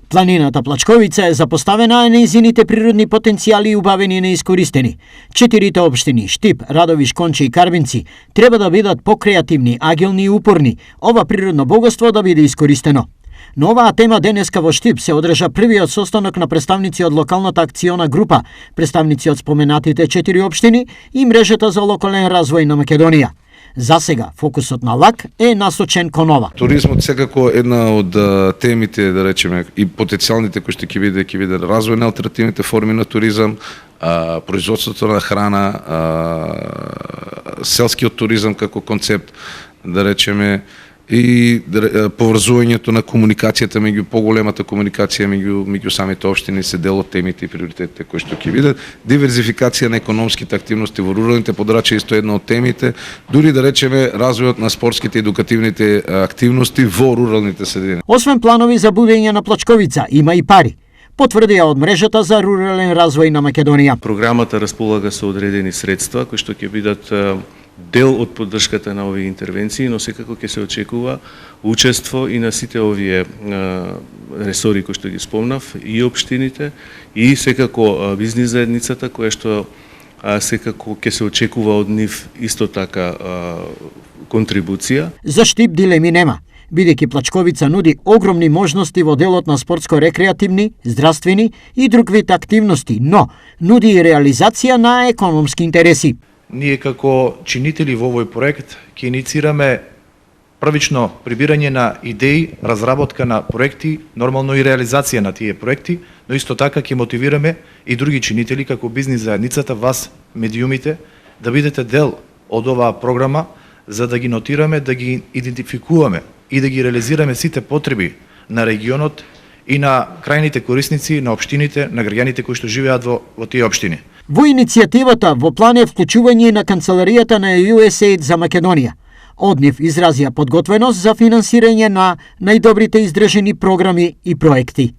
Планината Плачковица е запоставена, а нејзините природни потенцијали убавени и неискористени. 4 општини Штип, Радовиш, Конче и Карвинци треба да бидат покреативни, агилни и упорни, ова природно богатство да биде искористено. На оваа тема денеска во Штип се одржа првиот состанок на представници од локалната акциона група, представници од споменатите 4 општини и мрежата за локален развој на Македонија. За сега, фокусот на ЛАК е насочен кон ова. Туризмот секако една од темите, да речеме, и потенцијалните кои ќе биде развој на алтернативните форми на туризам, производството на храна, селскиот туризам како концепт, да речеме, и поврзувањето на комуникацијата меѓу поголемата комуникација меѓу самите општини се дел од темите и приоритетите кои што ќе бидат. Диверзификација на економските активности во руралните подрачја исто една од темите, дури да речеме развојот на спортските и едукативните активности во руралните средини. Освен планови за будење на Плачковица, има и пари, потврдија од мрежата за рурален развој на Македонија. Програмата располага со одредени средства кои што ќе бидат дел од поддршката на овие интервенции, но секако ќе се очекува учество и на сите овие ресори кои што ги спомнав, и општините, и секако бизнис заедницата, која што секако ќе се очекува од нив исто така контрибуција. За Штип дилеми нема, бидејќи Плачковица нуди огромни можности во делот на спортско-рекреативни, здравствени и друг вид активности, но нуди и реализација на економски интереси. Ние како чинители во овој проект ќе иницираме првично прибирање на идеи, разработка на проекти, нормално и реализација на тие проекти, но исто така ќе мотивираме и други чинители како бизнис заедницата, вас, медиумите, да бидете дел од оваа програма, за да ги нотираме, да ги идентификуваме и да ги реализираме сите потреби на регионот и на крајните корисници, на општините, на граѓаните кои што живеат во тие општини. Во иницијативата во план е вклучување на канцеларијата на USAID за Македонија. Од нив изразија подготвеност за финансирање на најдобрите издржени програми и проекти.